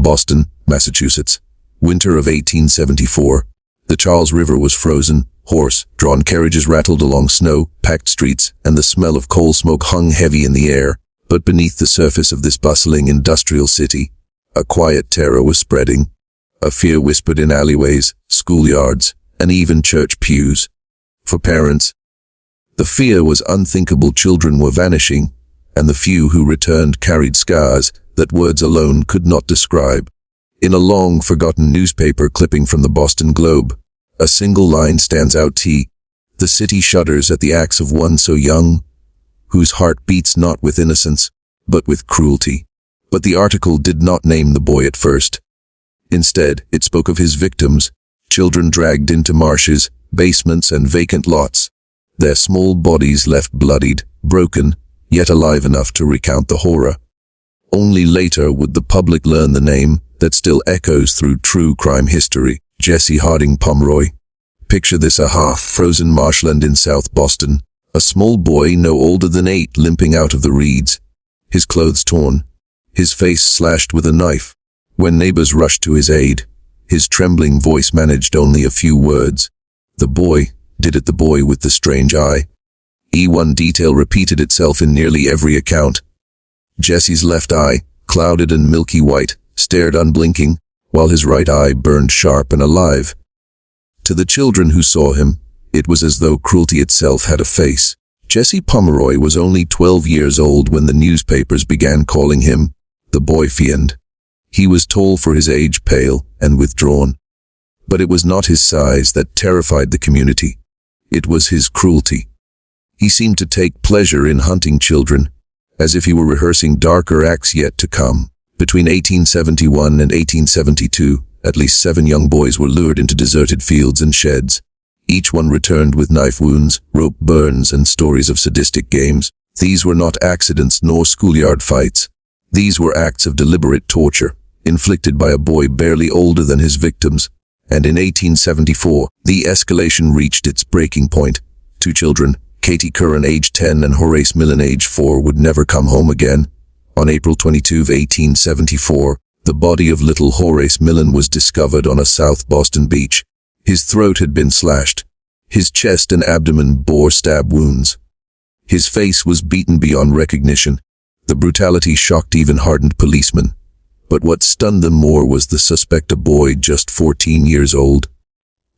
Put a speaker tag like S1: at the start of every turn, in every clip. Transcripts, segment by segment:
S1: Boston, Massachusetts. Winter of 1874. The Charles River was frozen, horse-drawn carriages rattled along snow-packed streets, and the smell of coal smoke hung heavy in the air. But beneath the surface of this bustling industrial city, a quiet terror was spreading. A fear whispered in alleyways, schoolyards, and even church pews. For parents, the fear was unthinkable. Children were vanishing, and the few who returned carried scars that words alone could not describe. In a long, forgotten newspaper clipping from the Boston Globe, a single line stands out: "The city shudders at the acts of one so young, whose heart beats not with innocence, but with cruelty." But the article did not name the boy at first. Instead, it spoke of his victims, children dragged into marshes, basements, and vacant lots, their small bodies left bloodied, broken, yet alive enough to recount the horror. Only later would the public learn the name that still echoes through true crime history: Jesse Harding Pomeroy. Picture this: a half-frozen marshland in South Boston, a small boy no older than 8 limping out of the reeds, his clothes torn, his face slashed with a knife. When neighbors rushed to his aid, his trembling voice managed only a few words. The boy did it, the boy with the strange eye. One detail repeated itself in nearly every account. Jesse's left eye, clouded and milky white, stared unblinking, while his right eye burned sharp and alive. To the children who saw him, it was as though cruelty itself had a face. Jesse Pomeroy was only 12 years old when the newspapers began calling him the boy fiend. He was tall for his age, pale and withdrawn. But it was not his size that terrified the community. It was his cruelty. He seemed to take pleasure in hunting children, as if he were rehearsing darker acts yet to come. Between 1871 and 1872, at least 7 young boys were lured into deserted fields and sheds. Each one returned with knife wounds, rope burns, and stories of sadistic games. These were not accidents nor schoolyard fights. These were acts of deliberate torture, inflicted by a boy barely older than his victims. And in 1874, the escalation reached its breaking point. 2 children, Katie Curran, age 10, and Horace Millen, age 4, would never come home again. On April 22, 1874, the body of little Horace Millen was discovered on a South Boston beach. His throat had been slashed. His chest and abdomen bore stab wounds. His face was beaten beyond recognition. The brutality shocked even hardened policemen. But what stunned them more was the suspect, a boy just 14 years old.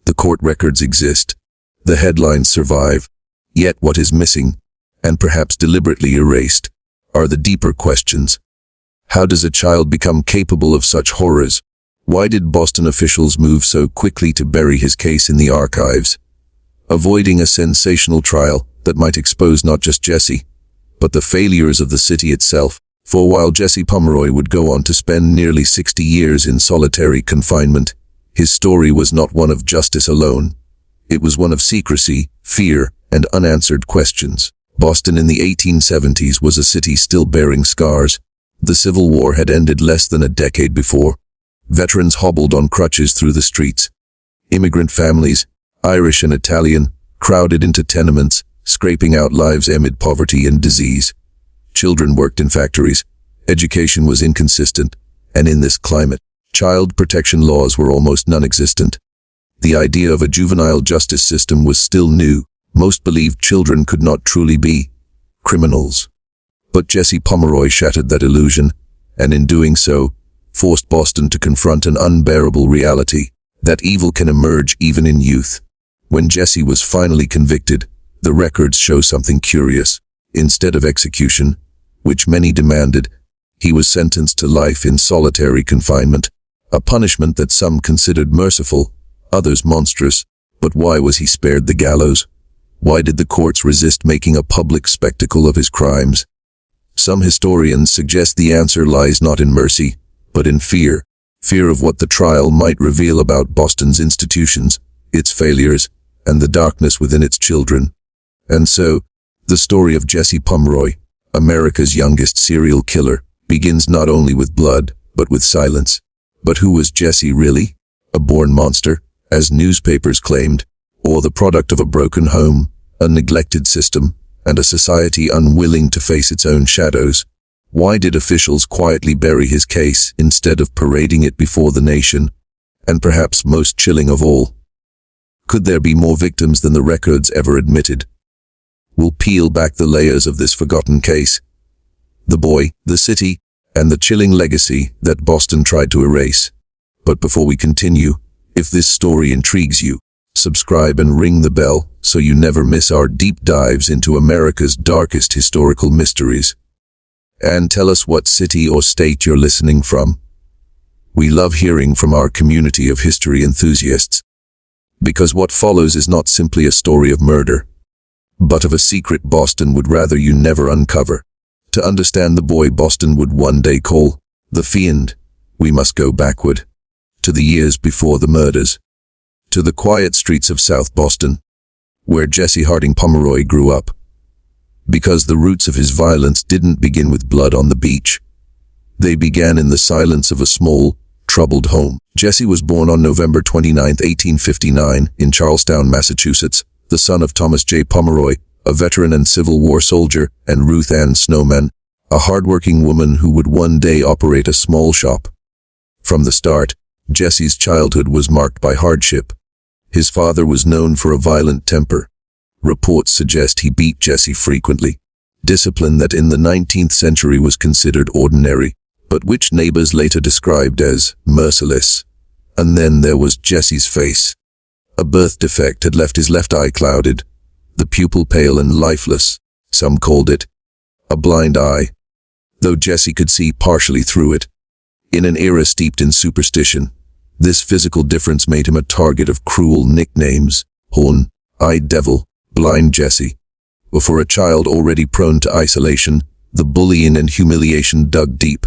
S1: The court records exist. The headlines survive. Yet what is missing, and perhaps deliberately erased, are the deeper questions. How does a child become capable of such horrors? Why did Boston officials move so quickly to bury his case in the archives, avoiding a sensational trial that might expose not just Jesse, but the failures of the city itself? For while Jesse Pomeroy would go on to spend nearly 60 years in solitary confinement, his story was not one of justice alone. It was one of secrecy, fear, and unanswered questions. Boston in the 1870s was a city still bearing scars. The Civil War had ended less than a decade before. Veterans hobbled on crutches through the streets. Immigrant families, Irish and Italian, crowded into tenements, scraping out lives amid poverty and disease. Children worked in factories. Education was inconsistent, and in this climate, child protection laws were almost non-existent. The idea of a juvenile justice system was still new. Most believed children could not truly be criminals. But Jesse Pomeroy shattered that illusion, and in doing so, forced Boston to confront an unbearable reality, that evil can emerge even in youth. When Jesse was finally convicted, the records show something curious. Instead of execution, which many demanded, he was sentenced to life in solitary confinement, a punishment that some considered merciful, others monstrous. But why was he spared the gallows? Why did the courts resist making a public spectacle of his crimes? Some historians suggest the answer lies not in mercy, but in fear. Fear of what the trial might reveal about Boston's institutions, its failures, and the darkness within its children. And so, the story of Jesse Pomeroy, America's youngest serial killer, begins not only with blood, but with silence. But who was Jesse really? A born monster, as newspapers claimed, or the product of a broken home, a neglected system, and a society unwilling to face its own shadows? Why did officials quietly bury his case instead of parading it before the nation? And perhaps most chilling of all, could there be more victims than the records ever admitted? We'll peel back the layers of this forgotten case. The boy, the city, and the chilling legacy that Boston tried to erase. But before we continue, if this story intrigues you, subscribe and ring the bell so you never miss our deep dives into America's darkest historical mysteries. And tell us what city or state you're listening from. We love hearing from our community of history enthusiasts, because what follows is not simply a story of murder, but of a secret Boston would rather you never uncover. To understand the boy Boston would one day call the Fiend, we must go backward, to the years before the murders, to the quiet streets of South Boston, where Jesse Harding Pomeroy grew up. Because the roots of his violence didn't begin with blood on the beach. They began in the silence of a small, troubled home. Jesse was born on November 29, 1859, in Charlestown, Massachusetts, the son of Thomas J. Pomeroy, a veteran and Civil War soldier, and Ruth Ann Snowman, a hardworking woman who would one day operate a small shop. From the start, Jesse's childhood was marked by hardship. His father was known for a violent temper. Reports suggest he beat Jesse frequently, discipline that in the 19th century was considered ordinary, but which neighbors later described as merciless. And then there was Jesse's face. A birth defect had left his left eye clouded, the pupil pale and lifeless. Some called it a blind eye, though Jesse could see partially through it. In an era steeped in superstition, this physical difference made him a target of cruel nicknames: Horn-eyed Devil, Blind Jesse. But for a child already prone to isolation, the bullying and humiliation dug deep.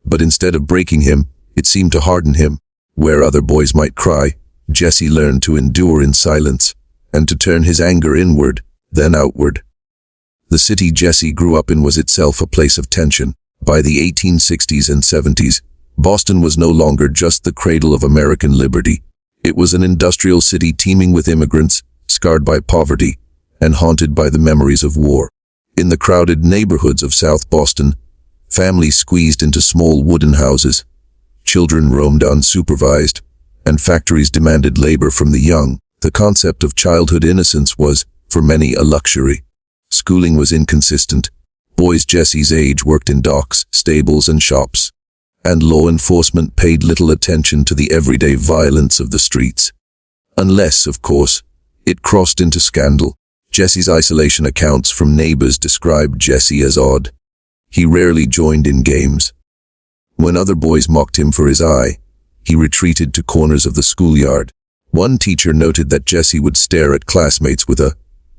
S1: But instead of breaking him, it seemed to harden him. Where other boys might cry, Jesse learned to endure in silence, and to turn his anger inward, then outward. The city Jesse grew up in was itself a place of tension. By the 1860s and 70s, Boston was no longer just the cradle of American liberty. It was an industrial city teeming with immigrants, scarred by poverty, and haunted by the memories of war. In the crowded neighborhoods of South Boston, families squeezed into small wooden houses, children roamed unsupervised, and factories demanded labor from the young. The concept of childhood innocence was, for many, a luxury. Schooling was inconsistent. Boys Jesse's age worked in docks, stables, and shops, and law enforcement paid little attention to the everyday violence of the streets. Unless, of course, it crossed into scandal. Jesse's isolation accounts from neighbors described Jesse as odd. He rarely joined in games. When other boys mocked him for his eye, he retreated to corners of the schoolyard. One teacher noted that Jesse would stare at classmates with a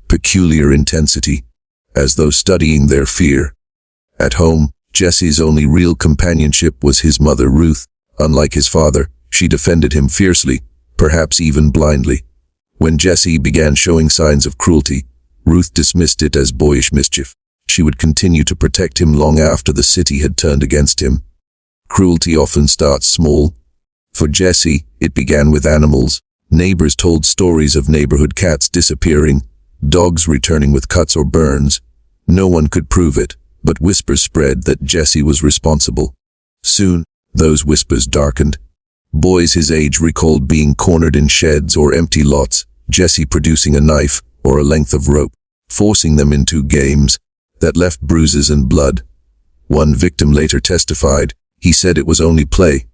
S1: peculiar intensity, as though studying their fear. At home, Jesse's only real companionship was his mother Ruth. Unlike his father, she defended him fiercely, perhaps even blindly. When Jesse began showing signs of cruelty, Ruth dismissed it as boyish mischief. She would continue to protect him long after the city had turned against him. Cruelty often starts small. For Jesse, it began with animals. Neighbors told stories of neighborhood cats disappearing, dogs returning with cuts or burns. No one could prove it, but whispers spread that Jesse was responsible. Soon, those whispers darkened. Boys his age recalled being cornered in sheds or empty lots, Jesse producing a knife or a length of rope, forcing them into games that left bruises and blood. One victim later testified, "He said it was only play,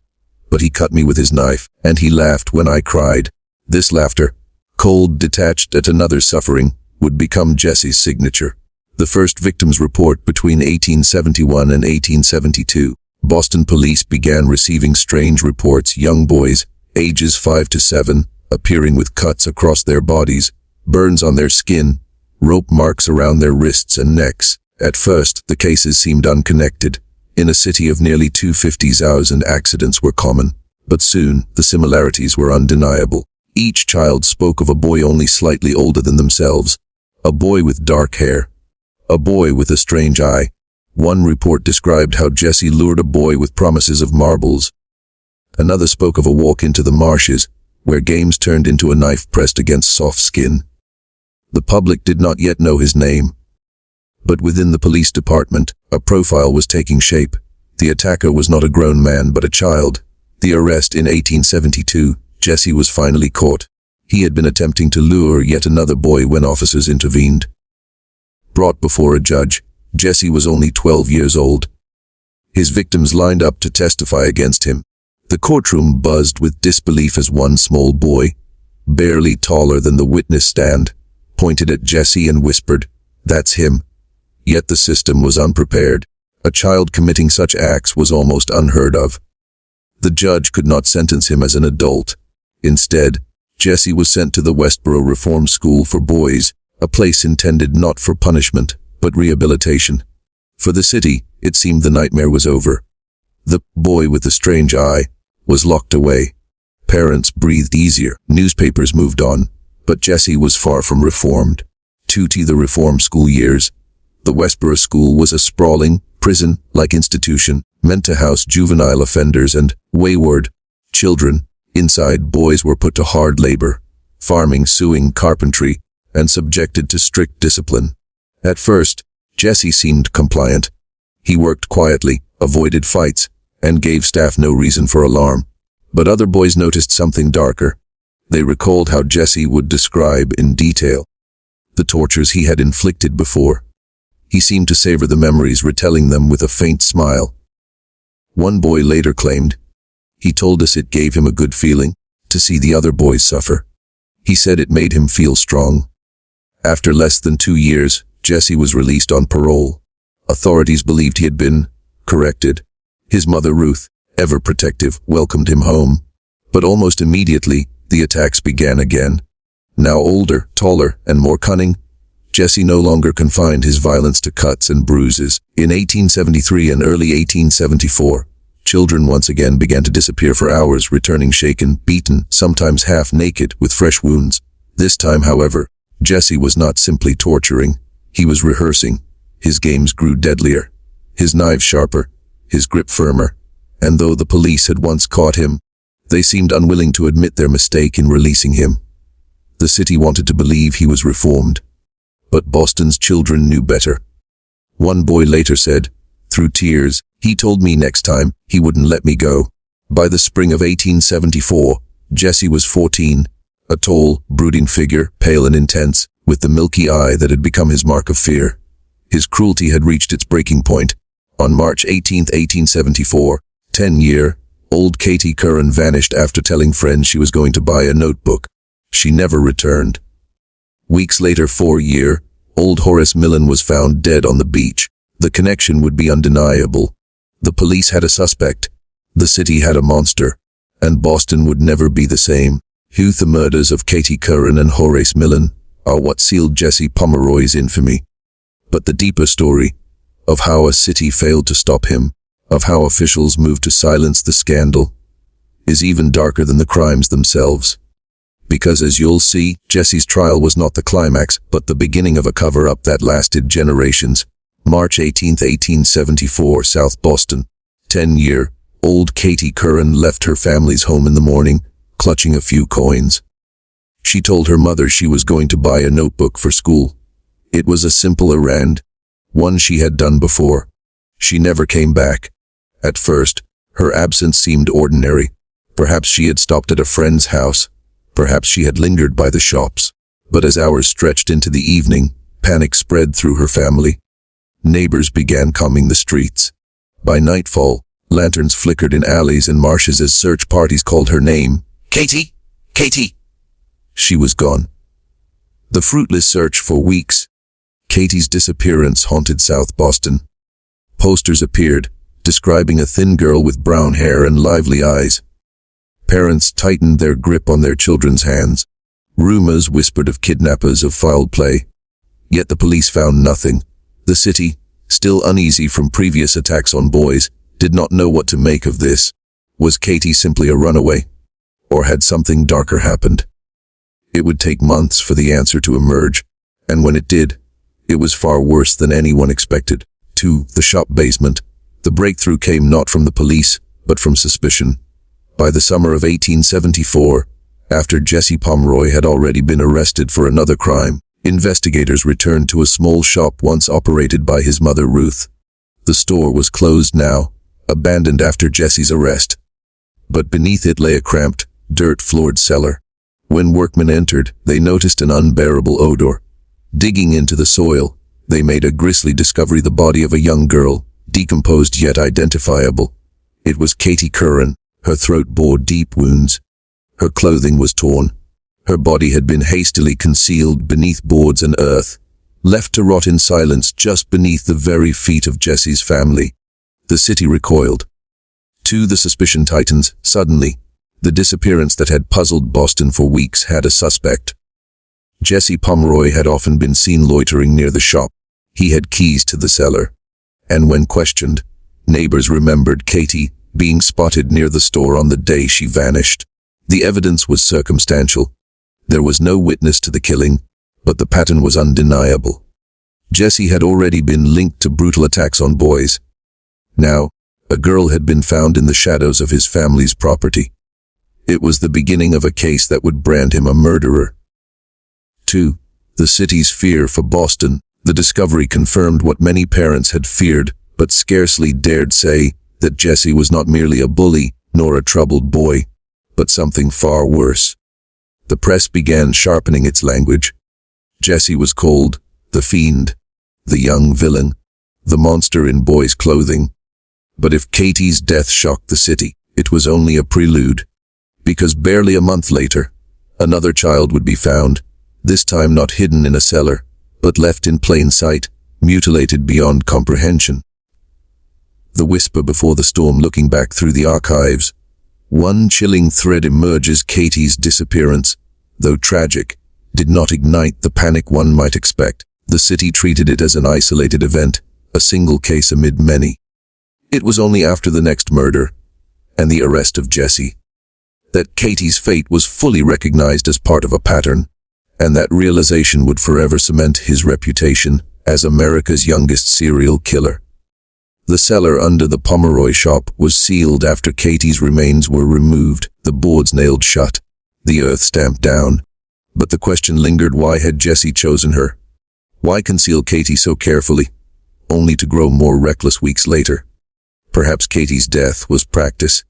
S1: but he cut me with his knife, and he laughed when I cried." This laughter, cold, detached at another's suffering, would become Jesse's signature. The first victim's report between 1871 and 1872. Boston police began receiving strange reports: young boys, ages 5 to 7, appearing with cuts across their bodies, burns on their skin, rope marks around their wrists and necks. At first, the cases seemed unconnected. In a city of nearly 250,000, accidents were common, but soon the similarities were undeniable. Each child spoke of a boy only slightly older than themselves, a boy with dark hair, a boy with a strange eye. One report described how Jesse lured a boy with promises of marbles. Another spoke of a walk into the marshes, where games turned into a knife pressed against soft skin. The public did not yet know his name, but within the police department, A profile was taking shape. The attacker was not a grown man but a child. The arrest in 1872, Jesse was finally caught. He had been attempting to lure yet another boy when officers intervened. Brought before a judge, Jesse was only 12 years old. His victims lined up to testify against him. The courtroom buzzed with disbelief as one small boy, barely taller than the witness stand, pointed at Jesse and whispered, "That's him." Yet the system was unprepared. A child committing such acts was almost unheard of. The judge could not sentence him as an adult. Instead, Jesse was sent to the Westboro Reform School for Boys, a place intended not for punishment, but rehabilitation. For the city, it seemed the nightmare was over. The boy with the strange eye was locked away. Parents breathed easier. Newspapers moved on, but Jesse was far from reformed. To the reform school years, the Westboro School was a sprawling, prison-like institution meant to house juvenile offenders and wayward children. Inside, boys were put to hard labor, farming, sewing, carpentry, and subjected to strict discipline. At first, Jesse seemed compliant. He worked quietly, avoided fights, and gave staff no reason for alarm. But other boys noticed something darker. They recalled how Jesse would describe in detail the tortures he had inflicted before. He seemed to savor the memories, retelling them with a faint smile. One boy later claimed, "He told us it gave him a good feeling to see the other boys suffer. He said it made him feel strong." After less than 2 years, Jesse was released on parole. Authorities believed he had been corrected. His mother, Ruth, ever protective, welcomed him home. But almost immediately, the attacks began again. Now older, taller, and more cunning, Jesse no longer confined his violence to cuts and bruises. In 1873 and early 1874, children once again began to disappear for hours, returning shaken, beaten, sometimes half-naked, with fresh wounds. This time, however, Jesse was not simply torturing. He was rehearsing. His games grew deadlier, his knives sharper, his grip firmer, and though the police had once caught him, they seemed unwilling to admit their mistake in releasing him. The city wanted to believe he was reformed, but Boston's children knew better. One boy later said, through tears, "He told me next time he wouldn't let me go." By the spring of 1874, Jesse was 14, a tall, brooding figure, pale and intense, with the milky eye that had become his mark of fear. His cruelty had reached its breaking point. On March 18, 1874, 10-year-old Katie Curran vanished after telling friends she was going to buy a notebook. She never returned. Weeks later, 4-year-old Horace Millen was found dead on the beach. The connection would be undeniable. The police had a suspect. The city had a monster. And Boston would never be the same. The murders of Katie Curran and Horace Millen are what sealed Jesse Pomeroy's infamy. But the deeper story, of how a city failed to stop him, of how officials moved to silence the scandal, is even darker than the crimes themselves. Because as you'll see, Jesse's trial was not the climax, but the beginning of a cover-up that lasted generations. March 18, 1874, South Boston. 10-year-old Katie Curran left her family's home in the morning, clutching a few coins. She told her mother she was going to buy a notebook for school. It was a simple errand, one she had done before. She never came back. At first, her absence seemed ordinary. Perhaps she had stopped at a friend's house. Perhaps she had lingered by the shops. But as hours stretched into the evening, panic spread through her family. Neighbors began combing the streets. By nightfall, lanterns flickered in alleys and marshes as search parties called her name. "Katie! Katie!" She was gone. The fruitless search for weeks. Katie's disappearance haunted South Boston. Posters appeared, describing a thin girl with brown hair and lively eyes. Parents tightened their grip on their children's hands. Rumors whispered of kidnappers, of foul play. Yet the police found nothing. The city, still uneasy from previous attacks on boys, did not know what to make of this. Was Katie simply a runaway? Or had something darker happened? It would take months for the answer to emerge, and when it did, it was far worse than anyone expected. The shop basement. The breakthrough came not from the police, but from suspicion. By the summer of 1874, after Jesse Pomeroy had already been arrested for another crime, investigators returned to a small shop once operated by his mother Ruth. The store was closed now, abandoned after Jesse's arrest. But beneath it lay a cramped, dirt-floored cellar. When workmen entered, they noticed an unbearable odor. Digging into the soil, they made a grisly discovery: the body of a young girl, decomposed yet identifiable. It was Katie Curran. Her throat bore deep wounds. Her clothing was torn. Her body had been hastily concealed beneath boards and earth, left to rot in silence just beneath the very feet of Jesse's family. The city recoiled. To the suspicion tightens. Suddenly, the disappearance that had puzzled Boston for weeks had a suspect. Jesse Pomeroy had often been seen loitering near the shop. He had keys to the cellar. And when questioned, neighbors remembered Katie being spotted near the store on the day she vanished. The evidence was circumstantial. There was no witness to the killing, but the pattern was undeniable. Jesse had already been linked to brutal attacks on boys. Now, a girl had been found in the shadows of his family's property. It was the beginning of a case that would brand him a murderer. 2. The city's fear for Boston. The discovery confirmed what many parents had feared, but scarcely dared say, that Jesse was not merely a bully, nor a troubled boy, but something far worse. The press began sharpening its language. Jesse was called the fiend, the young villain, the monster in boys' clothing. But if Katie's death shocked the city, it was only a prelude. Because barely a month later, another child would be found, this time not hidden in a cellar, but left in plain sight, mutilated beyond comprehension. The whisper before the storm. Looking back through the archives, one chilling thread emerges: Katie's disappearance, though tragic, did not ignite the panic one might expect. The city treated it as an isolated event, a single case amid many. It was only after the next murder, and the arrest of Jesse, that Katie's fate was fully recognized as part of a pattern, and that realization would forever cement his reputation as America's youngest serial killer. The cellar under the Pomeroy shop was sealed after Katie's remains were removed, the boards nailed shut, the earth stamped down. But the question lingered: why had Jesse chosen her? Why conceal Katie so carefully, only to grow more reckless weeks later? Perhaps Katie's death was practice.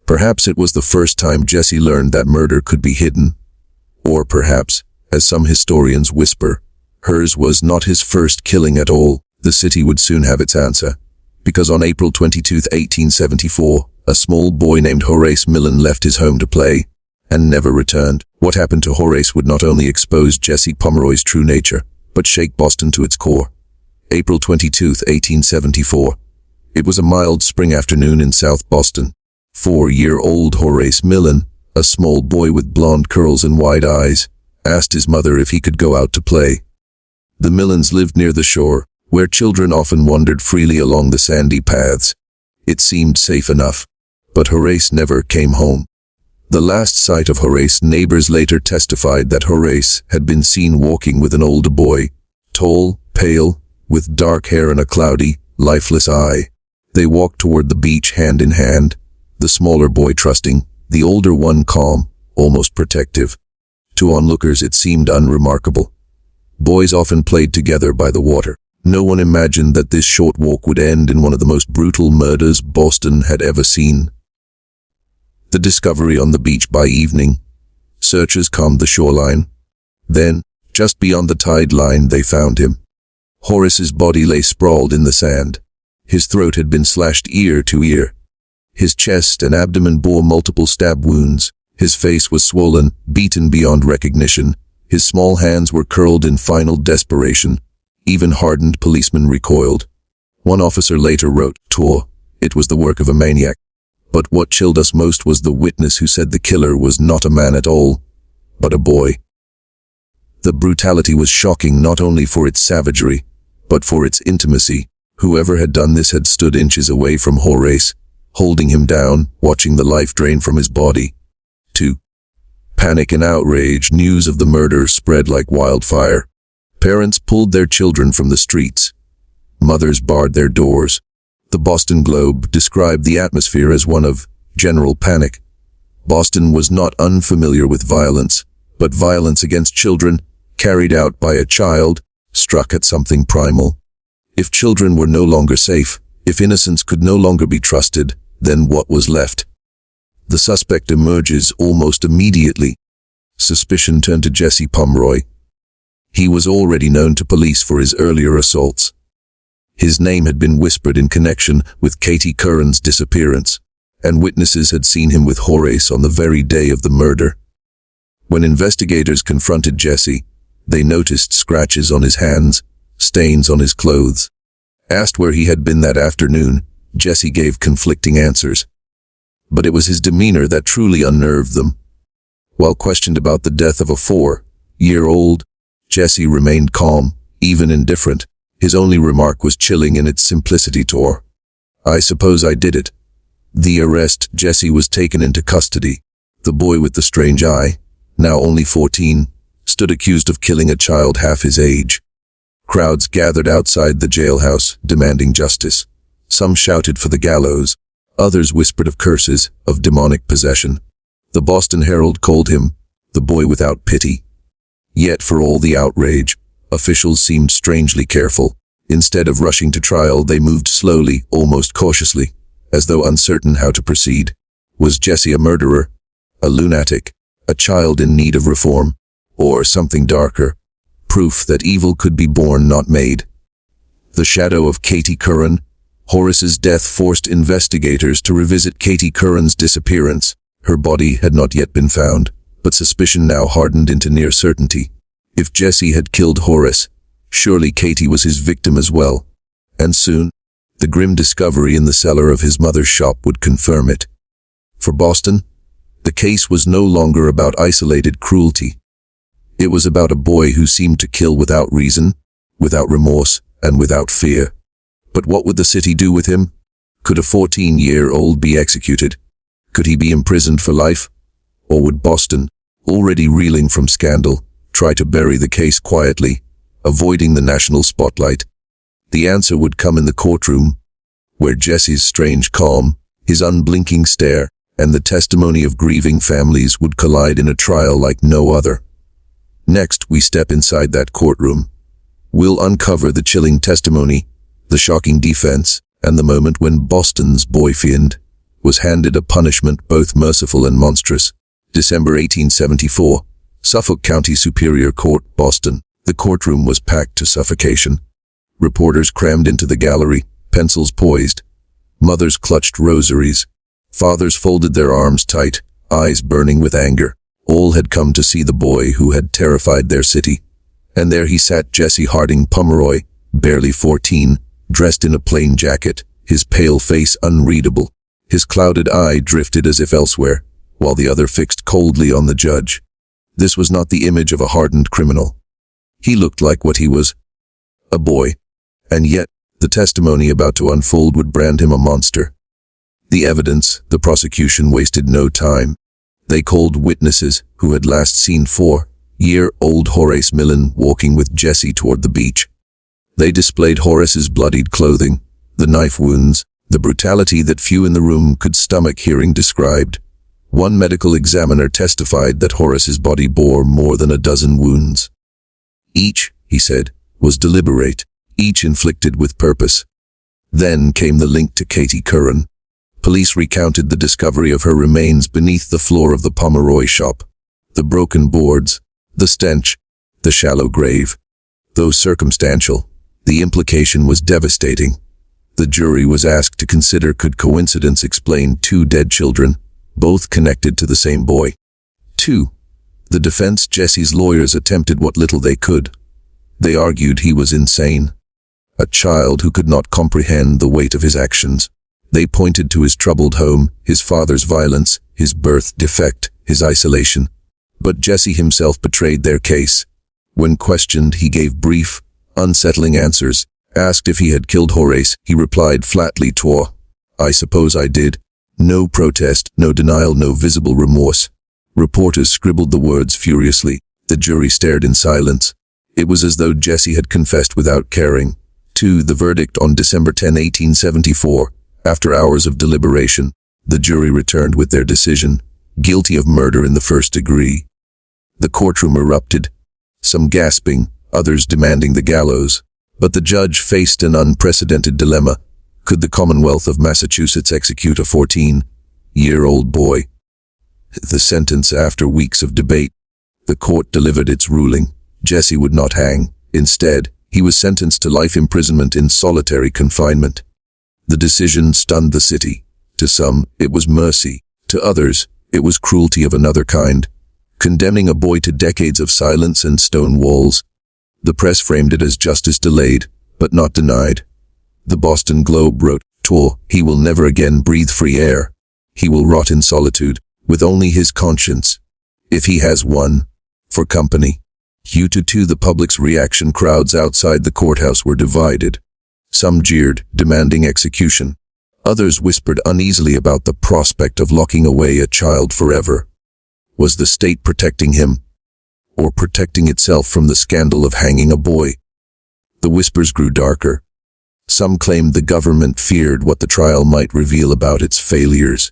S1: Perhaps it was the first time Jesse learned that murder could be hidden. Or perhaps, as some historians whisper, hers was not his first killing at all. The city would soon have its answer. Because on April 22, 1874, a small boy named Horace Millen left his home to play, and never returned. What happened to Horace would not only expose Jesse Pomeroy's true nature, but shake Boston to its core. April 22, 1874. It was a mild spring afternoon in South Boston. 4-year-old Horace Millen, a small boy with blonde curls and wide eyes, asked his mother if he could go out to play. The Millens lived near the shore, where children often wandered freely along the sandy paths. It seemed safe enough, but Horace never came home. The last sight of Horace, neighbors later testified that Horace had been seen walking with an older boy, tall, pale, with dark hair and a cloudy, lifeless eye. They walked toward the beach hand in hand, the smaller boy trusting, the older one calm, almost protective. To onlookers it seemed unremarkable. Boys often played together by the water. No one imagined that this short walk would end in one of the most brutal murders Boston had ever seen. The discovery on the beach by evening. Searchers combed the shoreline. Then, just beyond the tide line, they found him. Horace's body lay sprawled in the sand. His throat had been slashed ear to ear. His chest and abdomen bore multiple stab wounds. His face was swollen, beaten beyond recognition. His small hands were curled in final desperation. Even hardened policemen recoiled. One officer later wrote, "It was the work of a maniac." But what chilled us most was the witness who said the killer was not a man at all, but a boy. The brutality was shocking not only for its savagery, but for its intimacy. Whoever had done this had stood inches away from Horace, holding him down, watching the life drain from his body. 2. Panic and outrage. News of the murder spread like wildfire. Parents pulled their children from the streets. Mothers barred their doors. The Boston Globe described the atmosphere as one of general panic. Boston was not unfamiliar with violence, but violence against children, carried out by a child, struck at something primal. If children were no longer safe, If innocence could no longer be trusted, then what was left? The suspect emerges almost immediately. Suspicion turned to Jesse Pomeroy. He was already known to police for his earlier assaults. His name had been whispered in connection with Katie Curran's disappearance, and witnesses had seen him with Horace on the very day of the murder. When investigators confronted Jesse, they noticed scratches on his hands, stains on his clothes. Asked where he had been that afternoon, Jesse gave conflicting answers. But it was his demeanor that truly unnerved them. While questioned about the death of a 4-year-old, Jesse remained calm, even indifferent. His only remark was chilling in its simplicity. "I suppose I did it." The arrest, Jesse was taken into custody. The boy with the strange eye, now only 14, stood accused of killing a child half his age. Crowds gathered outside the jailhouse, demanding justice. Some shouted for the gallows. Others whispered of curses, of demonic possession. The Boston Herald called him the boy without pity. Yet for all the outrage, officials seemed strangely careful. Instead of rushing to trial, they moved slowly, almost cautiously, as though uncertain how to proceed. Was Jesse a murderer, a lunatic, a child in need of reform, or something darker? Proof that evil could be born, not made. The shadow of Katie Curran. Horace's death forced investigators to revisit Katie Curran's disappearance. Her body had not yet been found, but suspicion now hardened into near certainty. If Jesse had killed Horace, surely Katie was his victim as well. And soon, the grim discovery in the cellar of his mother's shop would confirm it. For Boston, the case was no longer about isolated cruelty. It was about a boy who seemed to kill without reason, without remorse, and without fear. But what would the city do with him? Could a 14-year-old be executed? Could he be imprisoned for life? Or would Boston, already reeling from scandal, try to bury the case quietly, avoiding the national spotlight? The answer would come in the courtroom, where Jesse's strange calm, his unblinking stare, and the testimony of grieving families would collide in a trial like no other. Next, we step inside that courtroom. We'll uncover the chilling testimony, the shocking defense, and the moment when Boston's boyfriend was handed a punishment both merciful and monstrous. December 1874, Suffolk County Superior Court, Boston. The courtroom was packed to suffocation. Reporters crammed into the gallery, pencils poised. Mothers clutched rosaries. Fathers folded their arms tight, eyes burning with anger. All had come to see the boy who had terrified their city. And there he sat, Jesse Harding Pomeroy, barely 14, dressed in a plain jacket, his pale face unreadable. His clouded eye drifted as if elsewhere, while the other fixed coldly on the judge. This was not the image of a hardened criminal. He looked like what he was, a boy. And yet, the testimony about to unfold would brand him a monster. The evidence, the prosecution wasted no time. They called witnesses who had last seen 4-year-old Horace Millen walking with Jesse toward the beach. They displayed Horace's bloodied clothing, the knife wounds, the brutality that few in the room could stomach hearing described. One medical examiner testified that Horace's body bore more than a dozen wounds. Each, he said, was deliberate, each inflicted with purpose. Then came the link to Katie Curran. Police recounted the discovery of her remains beneath the floor of the Pomeroy shop. The broken boards, the stench, the shallow grave. Though circumstantial, the implication was devastating. The jury was asked to consider, could coincidence explain 2 dead children, both connected to the same boy? 2. The defense, Jesse's lawyers, attempted what little they could. They argued he was insane, a child who could not comprehend the weight of his actions. They pointed to his troubled home, his father's violence, his birth defect, his isolation. But Jesse himself betrayed their case. When questioned, he gave brief, unsettling answers. Asked if he had killed Horace, he replied flatly, "I suppose I did." No protest, no denial, no visible remorse. Reporters scribbled the words furiously. The jury stared in silence. It was as though Jesse had confessed without caring. 2. The verdict on December 10, 1874. After hours of deliberation, the jury returned with their decision: guilty of murder in the first degree. The courtroom erupted, some gasping, others demanding the gallows. But the judge faced an unprecedented dilemma. Could the Commonwealth of Massachusetts execute a 14-year-old boy? The sentence after weeks of debate. The court delivered its ruling. Jesse would not hang. Instead, he was sentenced to life imprisonment in solitary confinement. The decision stunned the city. To some, it was mercy. To others, it was cruelty of another kind, condemning a boy to decades of silence and stone walls. The press framed it as justice delayed, but not denied. The Boston Globe wrote, "He will never again breathe free air. He will rot in solitude, with only his conscience, if he has one, for company." Due to the public's reaction, crowds outside the courthouse were divided. Some jeered, demanding execution. Others whispered uneasily about the prospect of locking away a child forever. Was the state protecting him, or protecting itself from the scandal of hanging a boy? The whispers grew darker. Some claimed the government feared what the trial might reveal about its failures,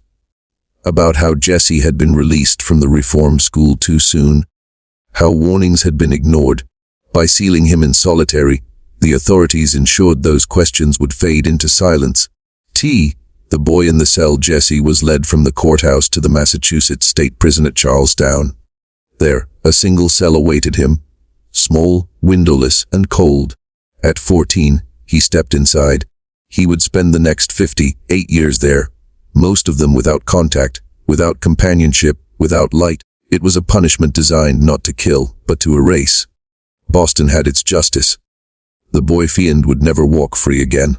S1: about how Jesse had been released from the reform school too soon, how warnings had been ignored. By sealing him in solitary, the authorities ensured those questions would fade into silence. The boy in the cell. Jesse was led from the courthouse to the Massachusetts State Prison at Charlestown. There, a single cell awaited him, small, windowless, and cold. At 14, he stepped inside. He would spend the next 58 years there, most of them without contact, without companionship, without light. It was a punishment designed not to kill, but to erase. Boston had its justice. The boy fiend would never walk free again.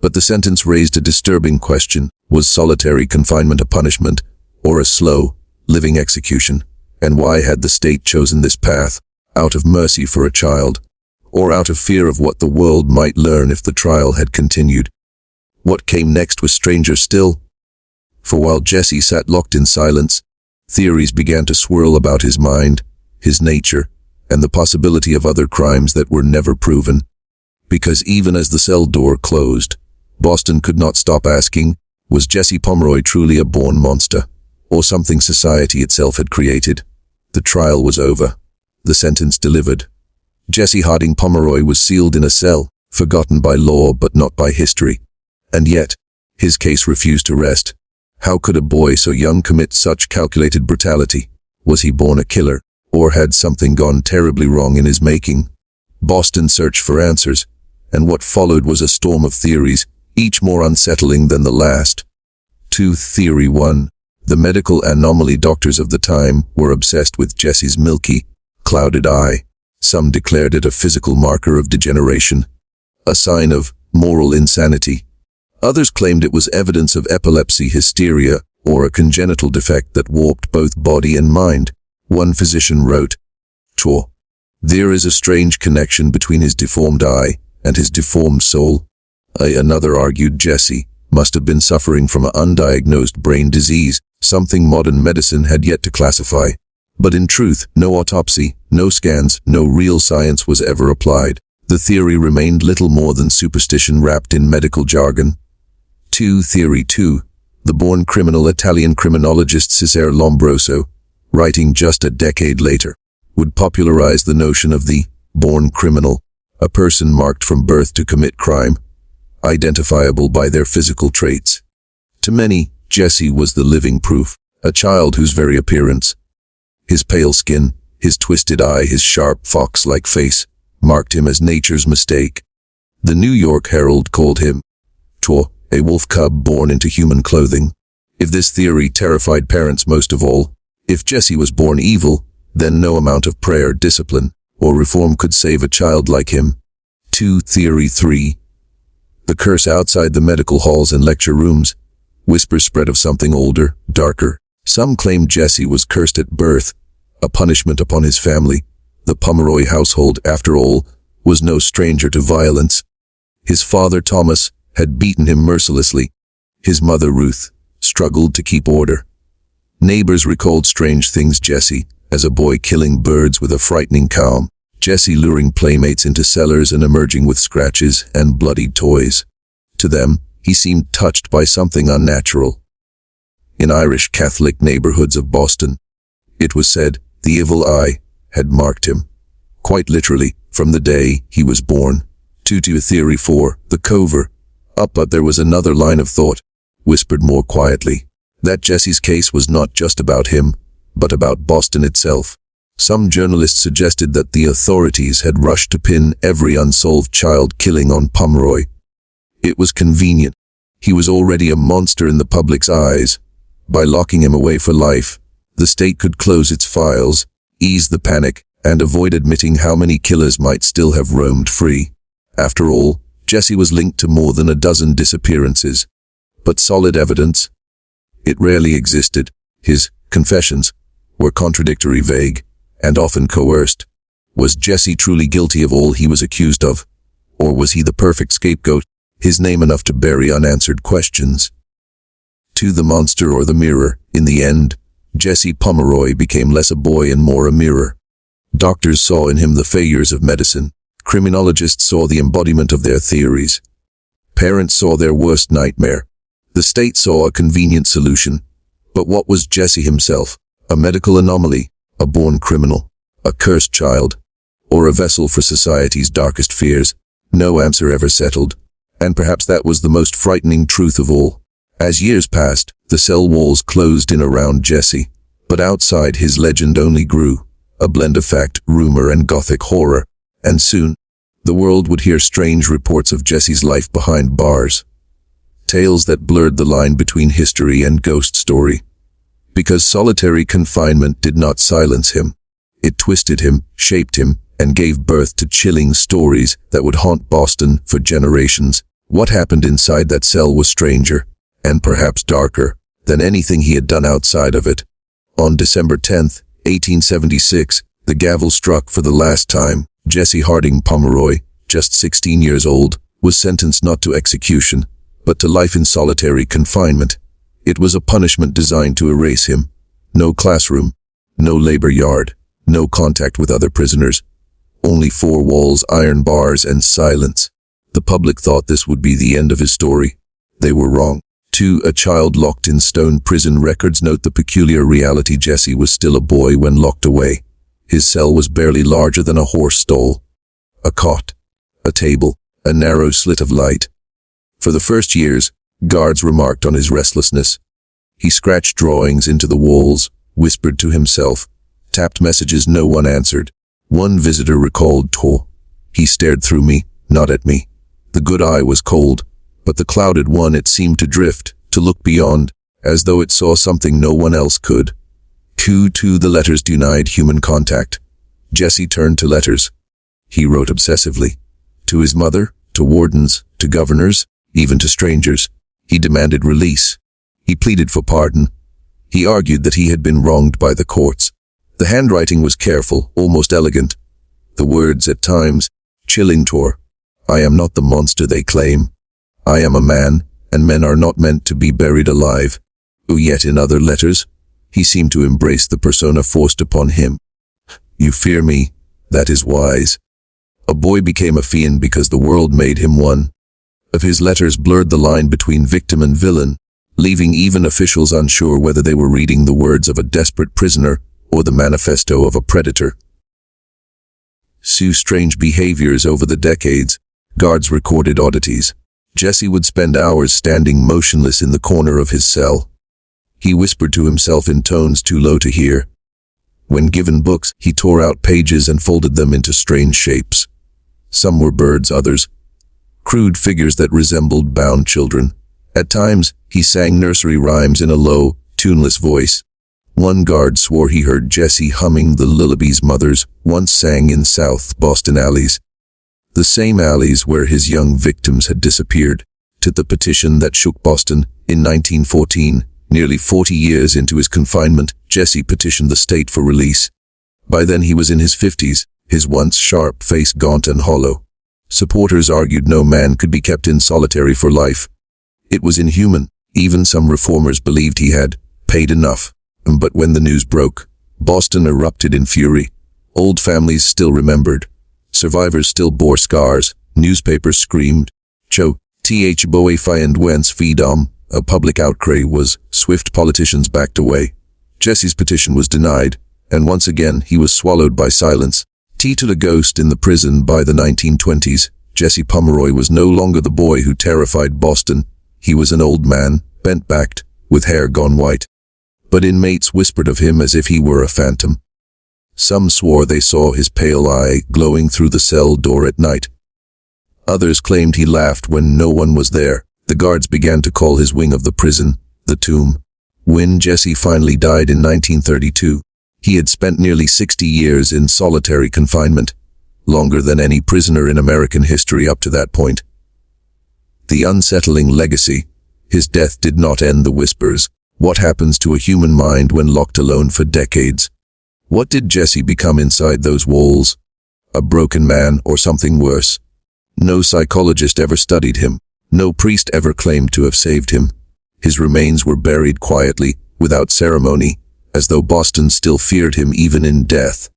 S1: But the sentence raised a disturbing question. Was solitary confinement a punishment, or a slow, living execution? And why had the state chosen this path? Out of mercy for a child, or out of fear of what the world might learn if the trial had continued? What came next was stranger still. For while Jesse sat locked in silence, theories began to swirl about his mind, his nature, and the possibility of other crimes that were never proven. Because even as the cell door closed, Boston could not stop asking, was Jesse Pomeroy truly a born monster, or something society itself had created? The trial was over. The sentence delivered. Jesse Harding Pomeroy was sealed in a cell, forgotten by law but not by history. And yet, his case refused to rest. How could a boy so young commit such calculated brutality? Was he born a killer, or had something gone terribly wrong in his making? Boston searched for answers, and what followed was a storm of theories, each more unsettling than the last. Theory 1. The medical anomaly doctors of the time were obsessed with Jesse's milky, clouded eye. Some declared it a physical marker of degeneration, a sign of moral insanity. Others claimed it was evidence of epilepsy, hysteria, or a congenital defect that warped both body and mind. One physician wrote, "There is a strange connection between his deformed eye and his deformed soul." Another argued Jesse must have been suffering from an undiagnosed brain disease, something modern medicine had yet to classify. But in truth, no autopsy, no scans, no real science was ever applied. The theory remained little more than superstition wrapped in medical jargon. Theory 2. The born criminal. Italian criminologist Cesare Lombroso, writing just a decade later, would popularize the notion of the born criminal, a person marked from birth to commit crime, identifiable by their physical traits. To many, Jesse was the living proof, a child whose very appearance, his pale skin, his twisted eye, his sharp fox-like face, marked him as nature's mistake. The New York Herald called him, a wolf cub born into human clothing. If this theory terrified parents most of all, if Jesse was born evil, then no amount of prayer, discipline, or reform could save a child like him. Theory 3. The curse outside the medical halls and lecture rooms. Whispers spread of something older, darker. Some claimed Jesse was cursed at birth, a punishment upon his family. The Pomeroy household, after all, was no stranger to violence. His father, Thomas, had beaten him mercilessly. His mother, Ruth, struggled to keep order. Neighbors recalled strange things. Jesse, as a boy, killing birds with a frightening calm. Jesse luring playmates into cellars and emerging with scratches and bloodied toys. To them, he seemed touched by something unnatural. In Irish Catholic neighborhoods of Boston, it was said the evil eye had marked him, quite literally, from the day he was born. Theory 4. The cover, But there was another line of thought, whispered more quietly, that Jesse's case was not just about him, but about Boston itself. Some journalists suggested that the authorities had rushed to pin every unsolved child killing on Pomeroy. It was convenient. He was already a monster in the public's eyes. By locking him away for life, the state could close its files, ease the panic, and avoid admitting how many killers might still have roamed free. After all, Jesse was linked to more than a dozen disappearances. But solid evidence? It rarely existed. His confessions were contradictory, vague, and often coerced. Was Jesse truly guilty of all he was accused of? Or was he the perfect scapegoat, his name enough to bury unanswered questions? To the monster or the mirror, in the end, Jesse Pomeroy became less a boy and more a mirror. Doctors saw in him the failures of medicine. Criminologists saw the embodiment of their theories. Parents saw their worst nightmare. The state saw a convenient solution. But what was Jesse himself? A medical anomaly? A born criminal? A cursed child? Or a vessel for society's darkest fears? No answer ever settled. And perhaps that was the most frightening truth of all. As years passed, the cell walls closed in around Jesse. But outside his legend only grew. A blend of fact, rumor, and gothic horror. And soon, the world would hear strange reports of Jesse's life behind bars. Tales that blurred the line between history and ghost story. Because solitary confinement did not silence him. It twisted him, shaped him, and gave birth to chilling stories that would haunt Boston for generations. What happened inside that cell was stranger, and perhaps darker, than anything he had done outside of it. On December 10th, 1876, the gavel struck for the last time. Jesse Harding Pomeroy, just 16 years old, was sentenced not to execution, but to life in solitary confinement. It was a punishment designed to erase him. No classroom, no labor yard, no contact with other prisoners. Only four walls, iron bars, and silence. The public thought this would be the end of his story. They were wrong. A child locked in stone. Prison records note the peculiar reality. Jesse was still a boy when locked away. His cell was barely larger than a horse stall. A cot, a table, a narrow slit of light. For the first years, guards remarked on his restlessness. He scratched drawings into the walls, whispered to himself, tapped messages no one answered. One visitor recalled, "He stared through me, not at me. The good eye was cold, but the clouded one, it seemed to drift, to look beyond, as though it saw something no one else could." The letters denied human contact. Jesse turned to letters. He wrote obsessively. To his mother, to wardens, to governors, even to strangers. He demanded release. He pleaded for pardon. He argued that he had been wronged by the courts. The handwriting was careful, almost elegant. The words, at times, chilling. "I am not the monster they claim. I am a man, and men are not meant to be buried alive." Yet in other letters, he seemed to embrace the persona forced upon him. "You fear me, that is wise." A boy became a fiend because the world made him one. Of his letters blurred the line between victim and villain, leaving even officials unsure whether they were reading the words of a desperate prisoner or the manifesto of a predator. Strange behaviors over the decades. Guards recorded oddities. Jesse would spend hours standing motionless in the corner of his cell. He whispered to himself in tones too low to hear. When given books, he tore out pages and folded them into strange shapes. Some were birds, others crude figures that resembled bound children. At times, he sang nursery rhymes in a low, tuneless voice. One guard swore he heard Jesse humming the lullabies mothers once sang in South Boston alleys. The same alleys where his young victims had disappeared. To the petition that shook Boston in 1914, nearly 40 years into his confinement, Jesse petitioned the state for release. By then he was in his 50s, his once sharp face gaunt and hollow. Supporters argued no man could be kept in solitary for life. It was inhuman. Even some reformers believed he had paid enough. But when the news broke, Boston erupted in fury. Old families still remembered. Survivors still bore scars. Newspapers screamed, boe find whence freedom. A public outcry was swift. Politicians backed away. Jesse's petition was denied, and once again he was swallowed by silence. To the ghost in the prison. By the 1920s, Jesse Pomeroy was no longer the boy who terrified Boston. He was an old man, bent-backed, with hair gone white. But inmates whispered of him as if he were a phantom. Some swore they saw his pale eye glowing through the cell door at night. Others claimed he laughed when no one was there. The guards began to call his wing of the prison the tomb. When Jesse finally died in 1932, he had spent nearly 60 years in solitary confinement, longer than any prisoner in American history up to that point. The unsettling legacy: his death did not end the whispers. What happens to a human mind when locked alone for decades? What did Jesse become inside those walls? A broken man or something worse? No psychologist ever studied him. No priest ever claimed to have saved him. His remains were buried quietly, without ceremony, as though Boston still feared him even in death.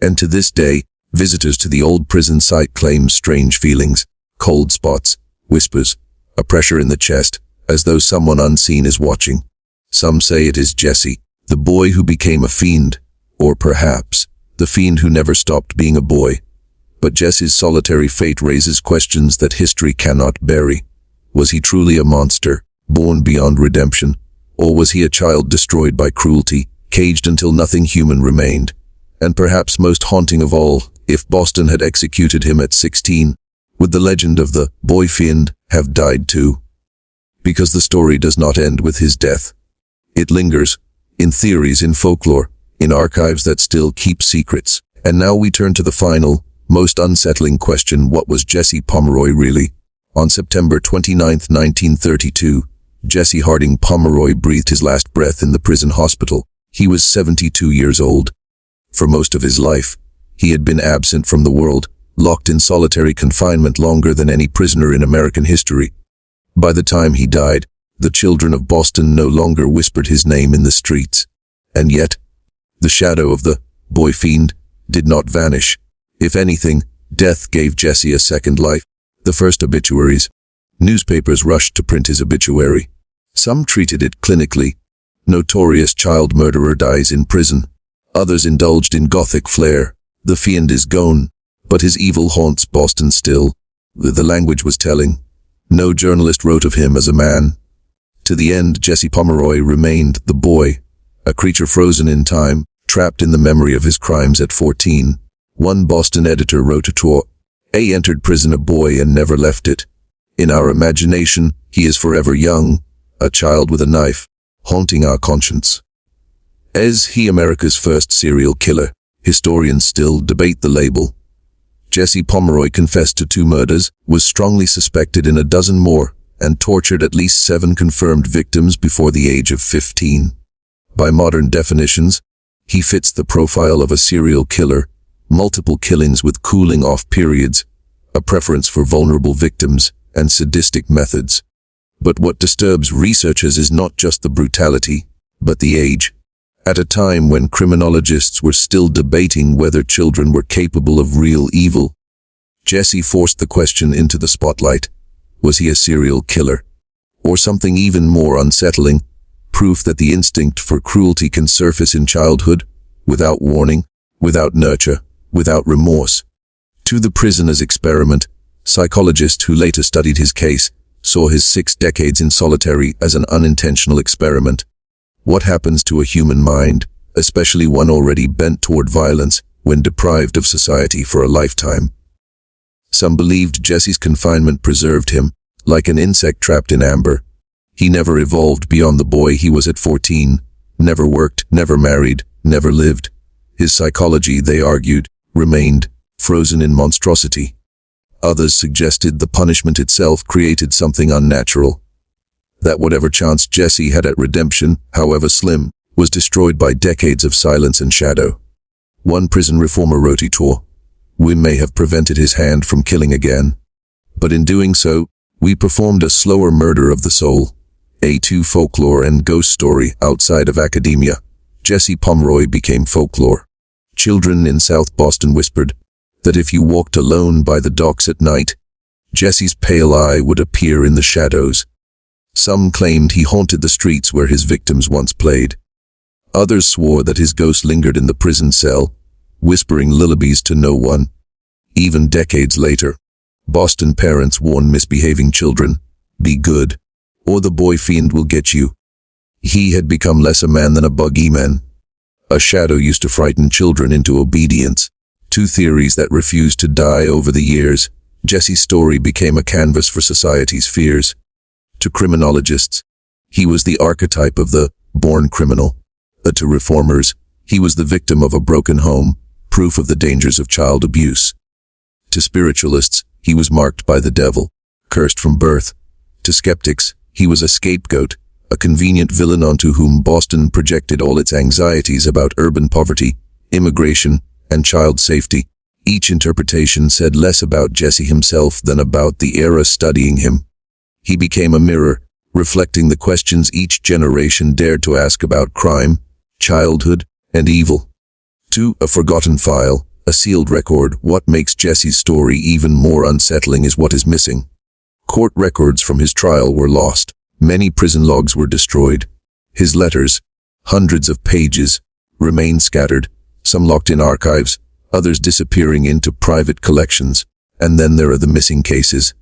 S1: And to this day, visitors to the old prison site claim strange feelings: cold spots, whispers, a pressure in the chest, as though someone unseen is watching. Some say it is Jesse, the boy who became a fiend, or perhaps the fiend who never stopped being a boy. But Jesse's solitary fate raises questions that history cannot bury. Was he truly a monster, born beyond redemption? Or was he a child destroyed by cruelty, caged until nothing human remained? And perhaps most haunting of all, if Boston had executed him at 16, would the legend of the boy fiend have died too? Because the story does not end with his death. It lingers, in theories, in folklore, in archives that still keep secrets. And now we turn to the final, most unsettling question: what was Jesse Pomeroy really? On September 29, 1932, Jesse Harding Pomeroy breathed his last breath in the prison hospital. He was 72 years old. For most of his life, he had been absent from the world, locked in solitary confinement longer than any prisoner in American history. By the time he died, the children of Boston no longer whispered his name in the streets. And yet, the shadow of the boy fiend did not vanish. If anything, death gave Jesse a second life. The first obituaries. Newspapers rushed to print his obituary. Some treated it clinically: notorious child murderer dies in prison. Others indulged in gothic flair: the fiend is gone, but his evil haunts Boston still. The language was telling. No journalist wrote of him as a man. To the end, Jesse Pomeroy remained the boy, a creature frozen in time, trapped in the memory of his crimes at 14. One Boston editor wrote a tour. "A entered prison a boy and never left it. In our imagination, he is forever young, a child with a knife, haunting our conscience." Is he America's first serial killer? Historians still debate the label. Jesse Pomeroy confessed to 2 murders, was strongly suspected in a dozen more, and tortured at least 7 confirmed victims before the age of 15. By modern definitions, he fits the profile of a serial killer: multiple killings with cooling-off periods, a preference for vulnerable victims, and sadistic methods. But what disturbs researchers is not just the brutality, but the age. At a time when criminologists were still debating whether children were capable of real evil, Jesse forced the question into the spotlight. Was he a serial killer? Or something even more unsettling, proof that the instinct for cruelty can surface in childhood, without warning, without nurture, without remorse? To the prisoner's experiment, psychologists who later studied his case saw his 6 decades in solitary as an unintentional experiment. What happens to a human mind, especially one already bent toward violence, when deprived of society for a lifetime? Some believed Jesse's confinement preserved him, like an insect trapped in amber. He never evolved beyond the boy he was at 14, never worked, never married, never lived. His psychology, they argued, remained frozen in monstrosity. Others suggested the punishment itself created something unnatural. That whatever chance Jesse had at redemption, however slim, was destroyed by decades of silence and shadow. One prison reformer wrote, "We may have prevented his hand from killing again, but in doing so, we performed a slower murder of the soul." A true folklore and ghost story outside of academia, Jesse Pomeroy became folklore. Children in South Boston whispered that if you walked alone by the docks at night, Jesse's pale eye would appear in the shadows. Some claimed he haunted the streets where his victims once played. Others swore that his ghost lingered in the prison cell, whispering lullabies to no one. Even decades later, Boston parents warn misbehaving children, "Be good, or the boy fiend will get you." He had become less a man than a boogeyman. A shadow used to frighten children into obedience. Two theories that refused to die over the years. Jesse's story became a canvas for society's fears. To criminologists, he was the archetype of the born criminal. To reformers, he was the victim of a broken home, proof of the dangers of child abuse. To spiritualists, he was marked by the devil, cursed from birth. To skeptics, he was a scapegoat, a convenient villain onto whom Boston projected all its anxieties about urban poverty, immigration, and child safety. Each interpretation said less about Jesse himself than about the era studying him. He became a mirror, reflecting the questions each generation dared to ask about crime, childhood, and evil. To a forgotten file, a sealed record, what makes Jesse's story even more unsettling is what is missing. Court records from his trial were lost. Many prison logs were destroyed. His letters, hundreds of pages, remain scattered, some locked in archives, others disappearing into private collections. And then there are the missing cases.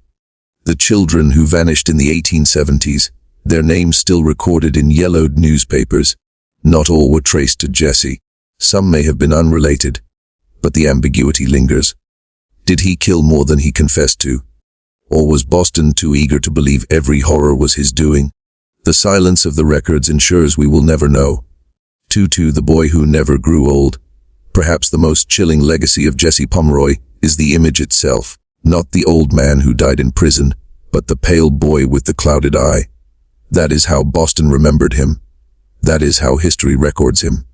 S1: The children who vanished in the 1870s, their names still recorded in yellowed newspapers. Not all were traced to Jesse. Some may have been unrelated, but the ambiguity lingers. Did he kill more than he confessed to? Or was Boston too eager to believe every horror was his doing? The silence of the records ensures we will never know. To the boy who never grew old. Perhaps the most chilling legacy of Jesse Pomeroy is the image itself. Not the old man who died in prison, but the pale boy with the clouded eye. That is how Boston remembered him. That is how history records him.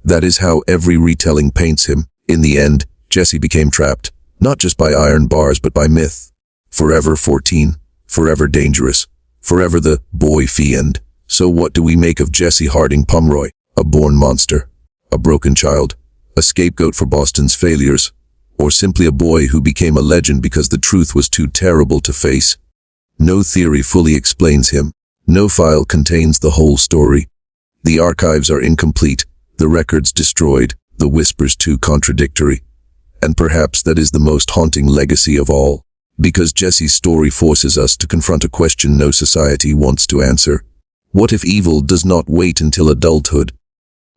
S1: That is how every retelling paints him. In the end, Jesse became trapped, not just by iron bars but by myth. Forever 14, forever dangerous, forever the boy fiend. So what do we make of Jesse Harding Pomeroy? A born monster, a broken child, a scapegoat for Boston's failures, or simply a boy who became a legend because the truth was too terrible to face? No theory fully explains him. No file contains the whole story. The archives are incomplete, the records destroyed, the whispers too contradictory. And perhaps that is the most haunting legacy of all. Because Jesse's story forces us to confront a question no society wants to answer. What if evil does not wait until adulthood?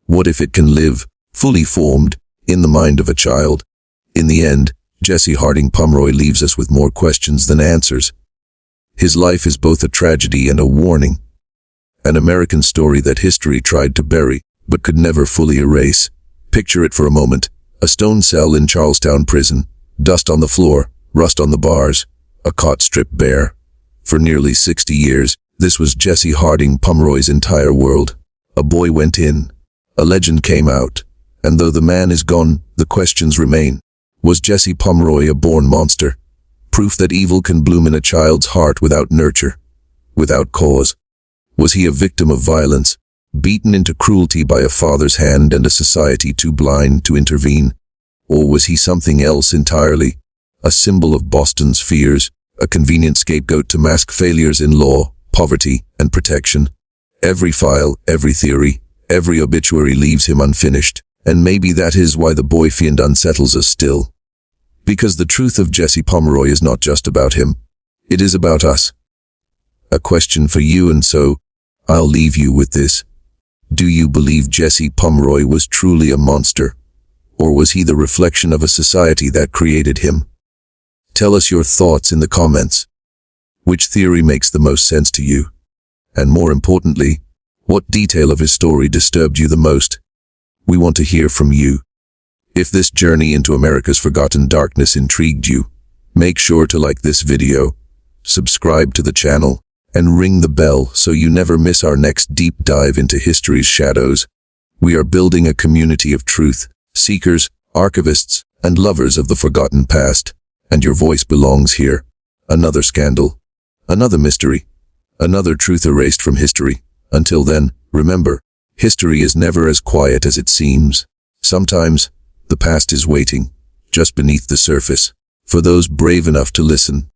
S1: What if it can live, fully formed, in the mind of a child? In the end, Jesse Harding Pomeroy leaves us with more questions than answers. His life is both a tragedy and a warning. An American story that history tried to bury, but could never fully erase. Picture it for a moment. A stone cell in Charlestown prison, dust on the floor, rust on the bars, a cot stripped bare. For nearly 60 years, this was Jesse Harding Pomeroy's entire world. A boy went in, a legend came out, and though the man is gone, the questions remain. Was Jesse Pomeroy a born monster? Proof that evil can bloom in a child's heart without nurture, without cause. Was he a victim of violence, beaten into cruelty by a father's hand and a society too blind to intervene? Or was he something else entirely? A symbol of Boston's fears, a convenient scapegoat to mask failures in law, poverty, and protection. Every file, every theory, every obituary leaves him unfinished, and maybe that is why the boy fiend unsettles us still. Because the truth of Jesse Pomeroy is not just about him, it is about us. A question for you, and so I'll leave you with this. Do you believe Jesse Pomeroy was truly a monster, or was he the reflection of a society that created him? Tell us your thoughts in the comments. Which theory makes the most sense to you? And more importantly, what detail of his story disturbed you the most? We want to hear from you. If this journey into America's forgotten darkness intrigued you, make sure to like this video, subscribe to the channel, and ring the bell so you never miss our next deep dive into history's shadows. We are building a community of truth, seekers, archivists, and lovers of the forgotten past. And your voice belongs here. Another scandal, another mystery, another truth erased from history. Until then, remember, history is never as quiet as it seems. Sometimes, the past is waiting, just beneath the surface, for those brave enough to listen.